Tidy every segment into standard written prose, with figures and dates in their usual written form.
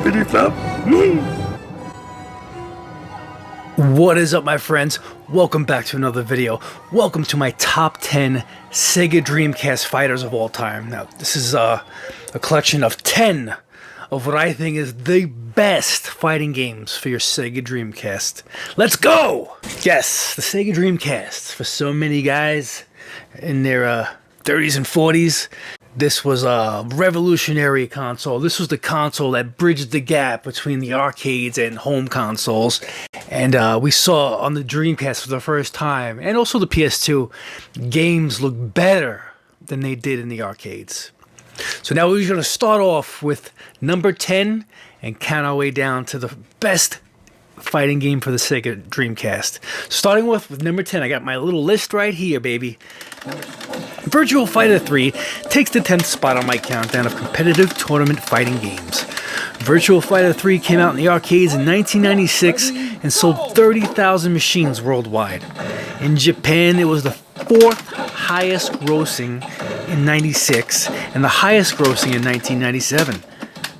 flippity flop. What is up, my friends? Welcome back to another video. Welcome to my top 10 Sega Dreamcast fighters of all time. Now, this is a collection of 10 of what I think is the best fighting games for your Sega Dreamcast. Let's go! Yes, the Sega Dreamcast. For so many guys in their 30s and 40s, this was a revolutionary console. This was the console that bridged the gap between the arcades and home consoles. And we saw on the Dreamcast for the first time, and also the PS2, games look better than they did in the arcades. So now we're going to start off with number 10 and count our way down to the best fighting game for the Sega Dreamcast. Starting with number 10, I got my little list right here, baby. Virtua Fighter 3 takes the 10th spot on my countdown of competitive tournament fighting games. Virtua Fighter 3 came out in the arcades in 1996 and sold 30,000 machines worldwide. In Japan, it was the 4th highest grossing in 96 and the highest grossing in 1997.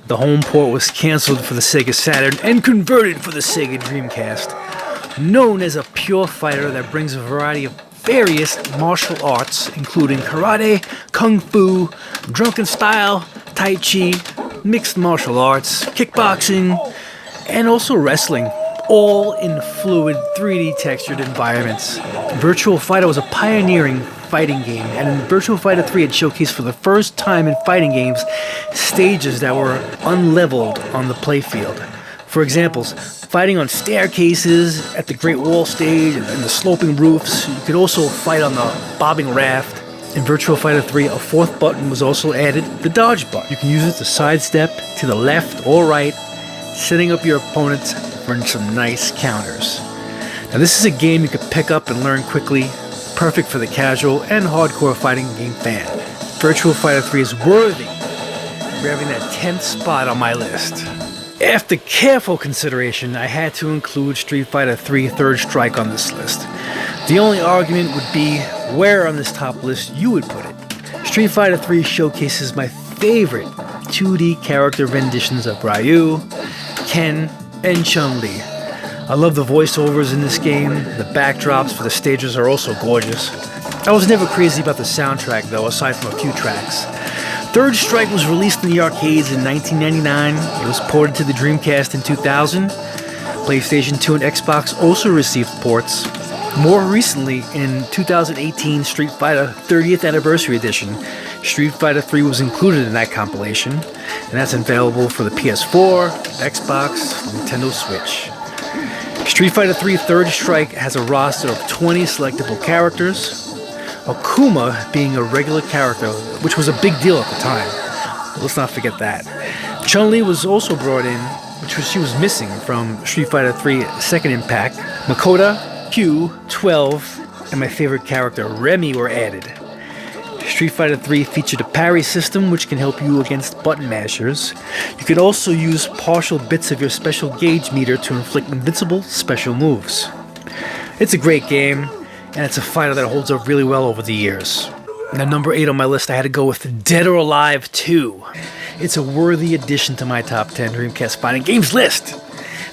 The home port was cancelled for the Sega Saturn and converted for the Sega Dreamcast. Known as a pure fighter that brings a variety of various martial arts, including karate, kung fu, drunken style, tai chi, mixed martial arts, kickboxing, and also wrestling, all in fluid 3D textured environments. Virtua Fighter was a pioneering fighting game, and in Virtua Fighter 3 it showcased for the first time in fighting games stages that were unleveled on the playfield. For examples, fighting on staircases, at the Great Wall stage, and the sloping roofs. You could also fight on the bobbing raft. In Virtua Fighter 3, a fourth button was also added, the dodge button. You can use it to sidestep to the left or right, setting up your opponents for some nice counters. Now this is a game you can pick up and learn quickly, perfect for the casual and hardcore fighting game fan. Virtua Fighter 3 is worthy of grabbing that 10th spot on my list. After careful consideration, I had to include Street Fighter 3 Third Strike on this list. The only argument would be where on this top list you would put it. Street Fighter 3 showcases my favorite 2D character renditions of Ryu, Ken, and Chun-Li. I love the voiceovers in this game. The backdrops for the stages are also gorgeous. I was never crazy about the soundtrack though, aside from a few tracks. Third Strike was released in the arcades in 1999. It was ported to the Dreamcast in 2000. PlayStation 2 and Xbox also received ports. More recently, in 2018 Street Fighter 30th Anniversary Edition, Street Fighter 3 was included in that compilation, and that's available for the PS4, Xbox, Nintendo Switch. Street Fighter 3 Third Strike has a roster of 20 selectable characters, Akuma being a regular character, which was a big deal at the time. Let's not forget that. Chun-Li was also brought in, she was missing from Street Fighter 3 Second Impact. Makoto, Q, 12, and my favorite character, Remy, were added. Street Fighter 3 featured a parry system which can help you against button mashers. You can also use partial bits of your special gauge meter to inflict invincible special moves. It's a great game, and it's a fighter that holds up really well over the years. Now, number 8 on my list, I had to go with Dead or Alive 2. It's a worthy addition to my top 10 Dreamcast fighting games list.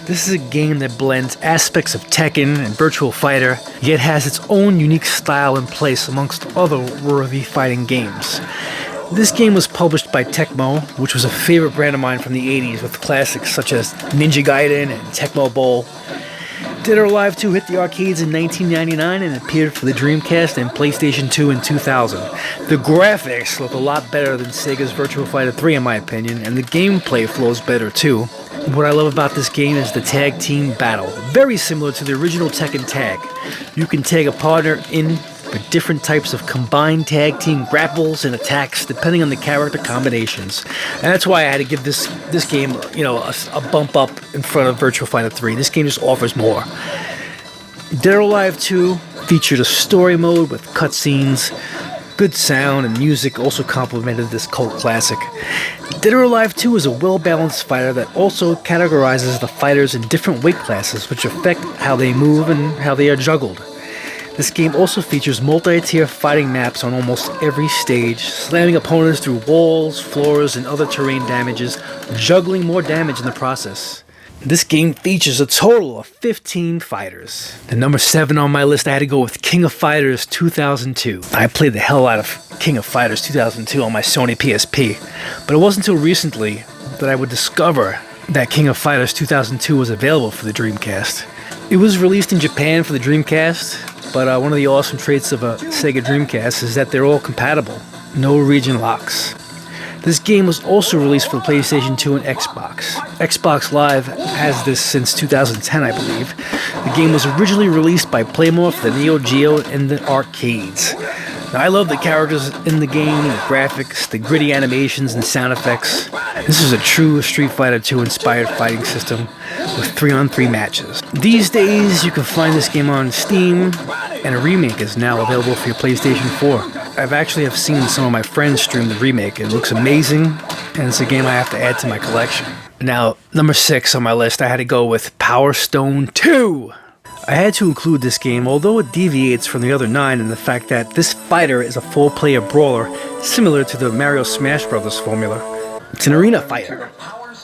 This is a game that blends aspects of Tekken and Virtua Fighter, yet has its own unique style and place amongst other worthy fighting games. This game was published by Tecmo, which was a favorite brand of mine from the 80s with classics such as Ninja Gaiden and Tecmo Bowl. Dead or Alive 2 hit the arcades in 1999 and appeared for the Dreamcast and PlayStation 2 in 2000. The graphics look a lot better than Sega's Virtua Fighter 3 in my opinion, and the gameplay flows better too. What I love about this game is the tag team battle. Very similar to the original Tekken Tag. You can tag a partner in with different types of combined tag team grapples and attacks depending on the character combinations. And that's why I had to give this game, a bump up in front of Virtua Fighter 3. This game just offers more. Dead or Alive 2 featured a story mode with cutscenes. Good sound and music also complemented this cult classic. Dead or Alive 2 is a well-balanced fighter that also categorizes the fighters in different weight classes which affect how they move and how they are juggled. This game also features multi-tier fighting maps on almost every stage, slamming opponents through walls, floors, and other terrain damages, juggling more damage in the process. This game features a total of 15 fighters. The number 7 on my list, I had to go with King of Fighters 2002. I played the hell out of King of Fighters 2002 on my Sony PSP, but it wasn't until recently that I would discover that King of Fighters 2002 was available for the Dreamcast. It was released in Japan for the Dreamcast, but one of the awesome traits of a Sega Dreamcast is that they're all compatible. No region locks. This game was also released for the PlayStation 2 and Xbox. Xbox Live has this since 2010, I believe. The game was originally released by Playmore for the Neo Geo and the arcades. Now, I love the characters in the game, the graphics, the gritty animations and sound effects. This is a true Street Fighter 2 inspired fighting system with 3-on-3 matches. These days, you can find this game on Steam, and a remake is now available for your PlayStation 4. I've actually seen some of my friends stream the remake. It looks amazing, and it's a game I have to add to my collection. Now, number 6 on my list, I had to go with Power Stone 2. I had to include this game, although it deviates from the other 9 in the fact that this fighter is a 4-player brawler, similar to the Mario Smash Bros. Formula. It's an arena fighter,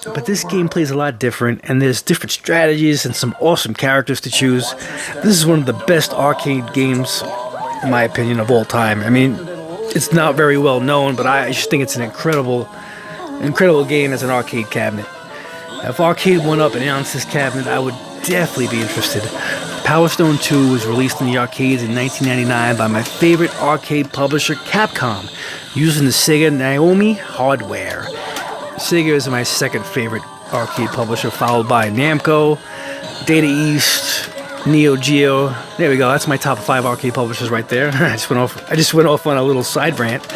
but this game plays a lot different, and there's different strategies and some awesome characters to choose. This is one of the best arcade games, in my opinion, of all time. I mean, it's not very well known, but I just think it's an incredible game as an arcade cabinet. If Arcade 1UP announced this cabinet, I would definitely be interested. Power Stone 2 was released in the arcades in 1999 by my favorite arcade publisher, Capcom, using the Sega Naomi hardware. Sega is my second favorite arcade publisher, followed by Namco, Data East, Neo Geo. There we go. That's my top 5 arcade publishers right there. I just went off on a little side rant.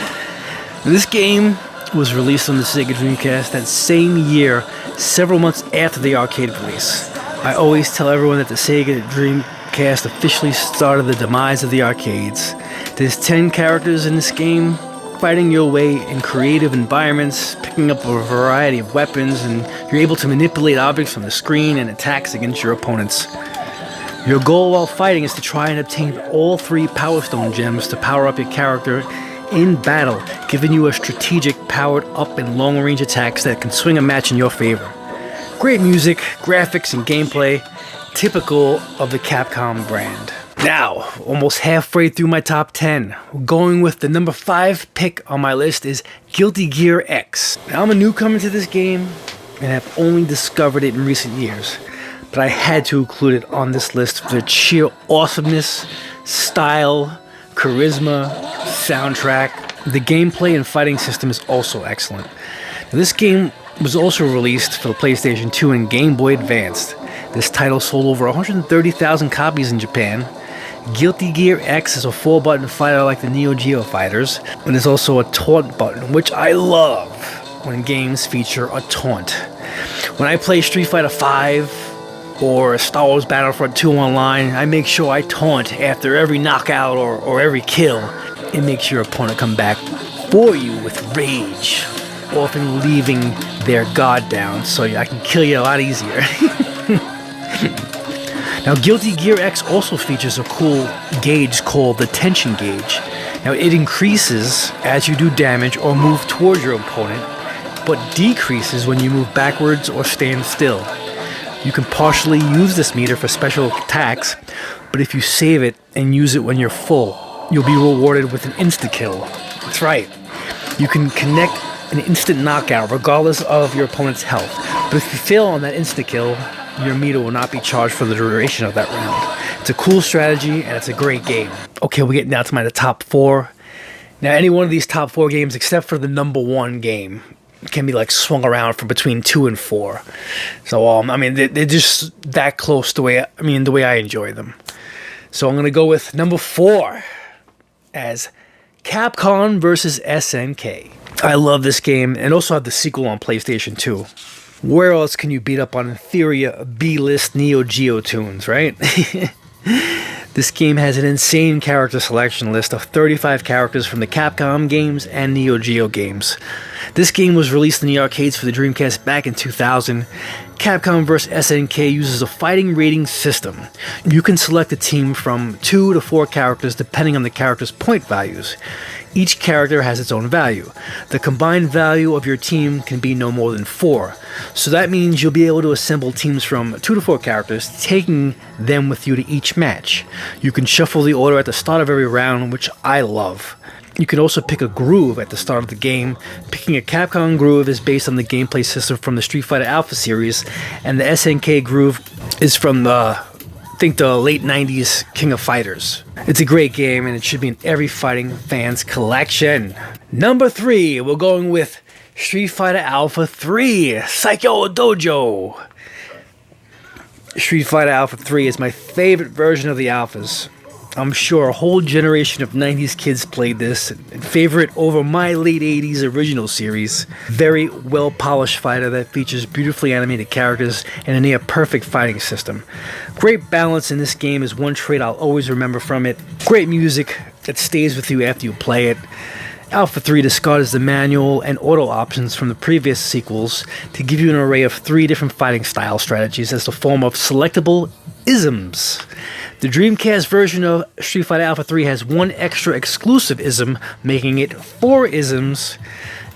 This game was released on the Sega Dreamcast that same year, several months after the arcade release. I always tell everyone that the Sega Dreamcast officially started the demise of the arcades. There's 10 characters in this game, fighting your way in creative environments, picking up a variety of weapons, and you're able to manipulate objects from the screen and attacks against your opponents. Your goal while fighting is to try and obtain all 3 Power Stone gems to power up your character in battle, giving you a strategic, powered up and long-range attacks that can swing a match in your favor. Great music, graphics, and gameplay, typical of the Capcom brand. Now, almost halfway through my top 10, going with the number 5 pick on my list is Guilty Gear X. Now, I'm a newcomer to this game and have only discovered it in recent years, but I had to include it on this list for its sheer awesomeness, style, charisma, soundtrack. The gameplay and fighting system is also excellent. Now, this game was also released for the PlayStation 2 and Game Boy Advance. This title sold over 130,000 copies in Japan. Guilty Gear X is a 4-button fighter like the Neo Geo fighters, but there's also a taunt button, which I love when games feature a taunt. When I play Street Fighter V or Star Wars Battlefront 2 online, I make sure I taunt after every knockout or every kill. It makes your opponent come back for you with rage, often leaving their guard down so I can kill you a lot easier. Now, Guilty Gear X also features a cool gauge called the tension gauge. Now, it increases as you do damage or move towards your opponent, but decreases when you move backwards or stand still. You can partially use this meter for special attacks, but if you save it and use it when you're full, you'll be rewarded with an insta-kill. That's right. You can connect an instant knockout regardless of your opponent's health, but if you fail on that insta-kill, your meter will not be charged for the duration of that round. It's a cool strategy, and it's a great game. Okay, we're getting down to my top 4. Now, any one of these top 4 games, except for the number 1 game, can be like swung around from between 2 and 4. So, I mean, they're just that close the way I enjoy them. So I'm going to go with number 4 as Capcom vs. SNK. I love this game, and also have the sequel on PlayStation 2. Where else can you beat up on inferior B-list Neo Geo tunes, right? This game has an insane character selection list of 35 characters from the Capcom games and Neo Geo games. This game was released in the arcades for the Dreamcast back in 2000. Capcom vs. SNK uses a fighting rating system. You can select a team from 2 to 4 characters depending on the character's point values. Each character has its own value. The combined value of your team can be no more than 4. So that means you'll be able to assemble teams from 2 to 4 characters, taking them with you to each match. You can shuffle the order at the start of every round, which I love. You can also pick a groove at the start of the game. Picking a Capcom groove is based on the gameplay system from the Street Fighter Alpha series, and the SNK groove is from the late 90s King of Fighters. It's a great game, and it should be in every fighting fan's collection. Number 3, we're going with Street Fighter Alpha 3, Psycho Dojo. Street Fighter Alpha 3 is my favorite version of the Alphas. I'm sure a whole generation of 90s kids played this and favor it over my late 80s original series. Very well-polished fighter that features beautifully animated characters and a near-perfect fighting system. Great balance in this game is one trait I'll always remember from it. Great music that stays with you after you play it. Alpha 3 discards the manual and auto options from the previous sequels to give you an array of 3 different fighting style strategies as the form of selectable isms. The Dreamcast version of Street Fighter Alpha 3 has 1 extra exclusive ism, making it 4 isms.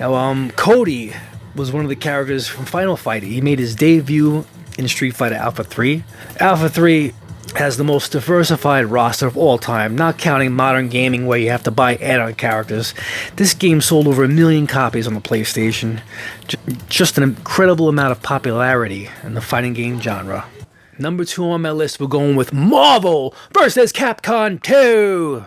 Now, Cody was one of the characters from Final Fight. He made his debut in Street Fighter Alpha 3. Alpha 3 has the most diversified roster of all time, not counting modern gaming where you have to buy add-on characters. This game sold over 1 million copies on the PlayStation. Just an incredible amount of popularity in the fighting game genre. Number 2 on my list, we're going with Marvel vs. Capcom 2.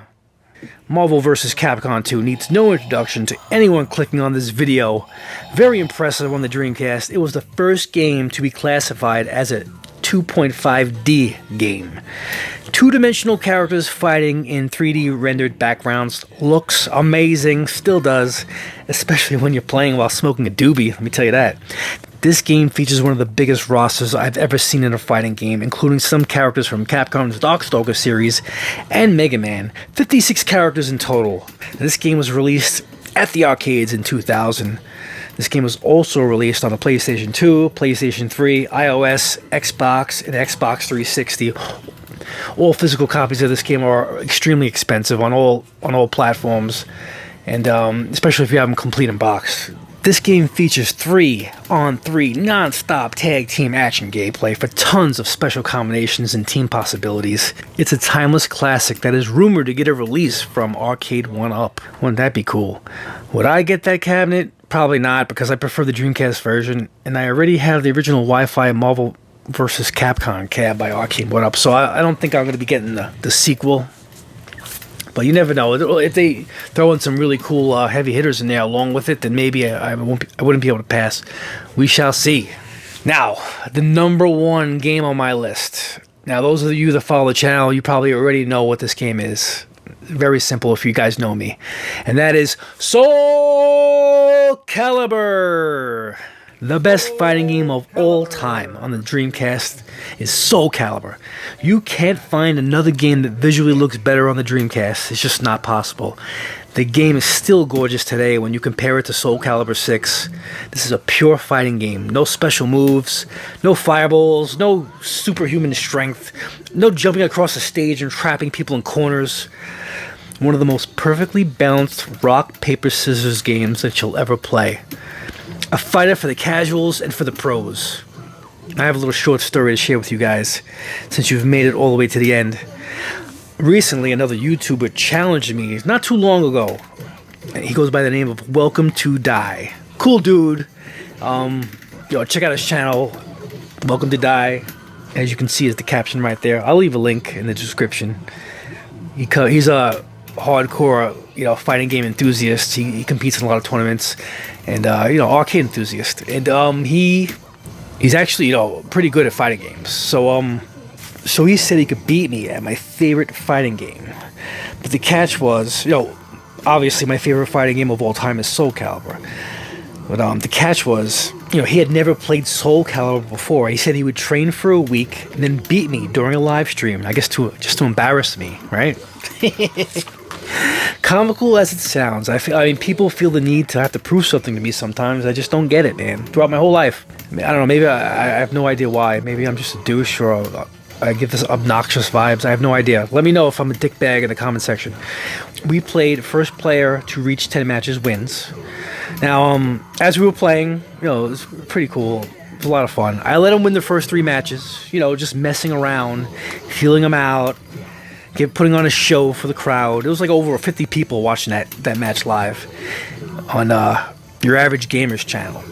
Marvel vs. Capcom 2 needs no introduction to anyone clicking on this video. Very impressive on the Dreamcast. It was the first game to be classified as a 2.5D game. 2-dimensional characters fighting in 3D rendered backgrounds. Looks amazing, still does, especially when you're playing while smoking a doobie, let me tell you that. This game features one of the biggest rosters I've ever seen in a fighting game, including some characters from Capcom's Darkstalker series and Mega Man. 56 characters in total. This game was released at the arcades in 2000. This game was also released on the PlayStation 2, PlayStation 3, iOS, Xbox, and Xbox 360. All physical copies of this game are extremely expensive on all platforms, and especially if you have them complete in box. This game features 3-on-3 non-stop tag team action gameplay for tons of special combinations and team possibilities. It's a timeless classic that is rumored to get a release from Arcade 1-Up. Wouldn't that be cool? Would I get that cabinet? Probably not, because I prefer the Dreamcast version, and I already have the original Wi-Fi Marvel vs. Capcom cab by Arcade 1-Up, so I don't think I'm going to be getting the sequel. But you never know. If they throw in some really cool heavy hitters in there along with it, then maybe I wouldn't be able to pass. We shall see. Now, the number 1 game on my list. Now, those of you that follow the channel, you probably already know what this game is. Very simple if you guys know me. And that is Soul Calibur. The best fighting game of all time on the Dreamcast is Soul Calibur. You can't find another game that visually looks better on the Dreamcast. It's just not possible. The game is still gorgeous today when you compare it to Soul Calibur 6. This is a pure fighting game. No special moves, no fireballs, no superhuman strength, no jumping across the stage and trapping people in corners. One of the most perfectly balanced rock, paper, scissors games that you'll ever play. A fighter for the casuals and for the pros. I have a little short story to share with you guys, since you've made it all the way to the end. Recently, another YouTuber challenged me, not too long ago. He goes by the name of Welcome to Die. Cool dude. Check out his channel, Welcome to Die. As you can see, is the caption right there. I'll leave a link in the description. He's a hardcore, fighting game enthusiast. He competes in a lot of tournaments, and arcade enthusiast. And he's actually pretty good at fighting games. So he said he could beat me at my favorite fighting game. But the catch was, obviously my favorite fighting game of all time is Soul Calibur. But the catch was, he had never played Soul Calibur before. He said he would train for a week and then beat me during a live stream. I guess just to embarrass me, right? Comical as it sounds, I mean, people feel the need to have to prove something to me sometimes. I just don't get it, man. Throughout my whole life, I don't know, maybe I have no idea why. Maybe I'm just a douche, or I give this obnoxious vibes. I have no idea. Let me know if I'm a dickbag in the comment section. We played first player to reach 10 matches wins. Now, as we were playing, it was pretty cool. It was a lot of fun. I let him win the first 3 matches, just messing around, feeling him out, putting on a show for the crowd. It was like over 50 people watching that match live on Your Average Gamer's channel.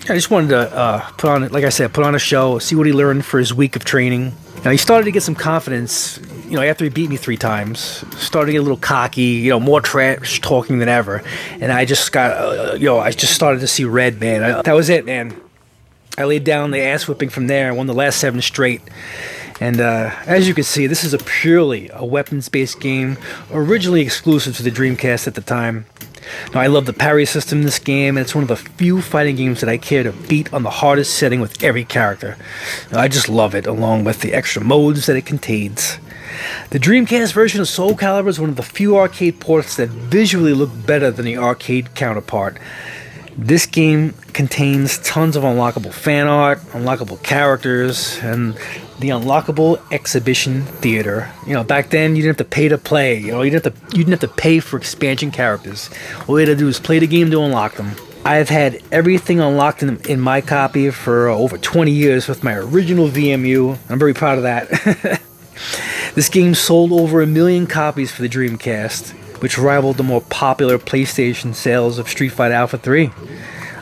I just wanted to put on a show, see what he learned for his week of training. Now, he started to get some confidence, after he beat me 3 times. Started to get a little cocky, more trash talking than ever. And I just got, I just started to see red, man. That was it, man. I laid down the ass whipping from there. I won the last 7 straight. And as you can see, this is purely a weapons-based game, originally exclusive to the Dreamcast at the time. Now, I love the parry system in this game, and it's one of the few fighting games that I care to beat on the hardest setting with every character. I just love it, along with the extra modes that it contains. The Dreamcast version of Soul Calibur is one of the few arcade ports that visually look better than the arcade counterpart. This game contains tons of unlockable fan art, unlockable characters, and the unlockable exhibition theater. Back then you didn't have to pay to play. You didn't have to pay for expansion characters. All you had to do was play the game to unlock them. I've had everything unlocked in my copy for over 20 years with my original VMU. I'm very proud of that. This game sold over 1 million copies for the Dreamcast, which rivaled the more popular PlayStation sales of Street Fighter Alpha 3.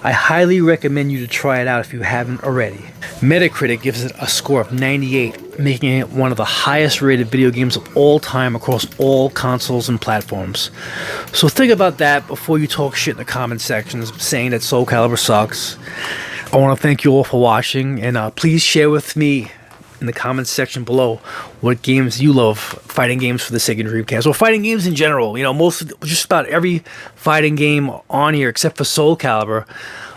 I highly recommend you to try it out if you haven't already. Metacritic gives it a score of 98, making it one of the highest rated video games of all time across all consoles and platforms. So think about that before you talk shit in the comment sections saying that Soul Calibur sucks. I want to thank you all for watching, and please share with me in the comments section below what games you love, fighting games for the Sega Dreamcast, or fighting games in general. Just about every fighting game on here except for Soul Calibur.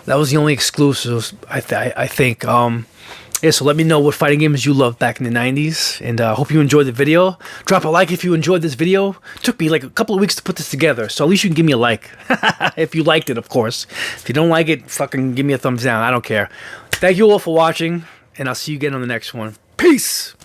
That was the only exclusives, I think. So let me know what fighting games you loved back in the 90s, and I hope you enjoyed the video. Drop a like if you enjoyed this video. It took me like a couple of weeks to put this together, so at least you can give me a like. If you liked it, of course. If you don't like it, fucking give me a thumbs down. I don't care. Thank you all for watching, and I'll see you again on the next one. Peace!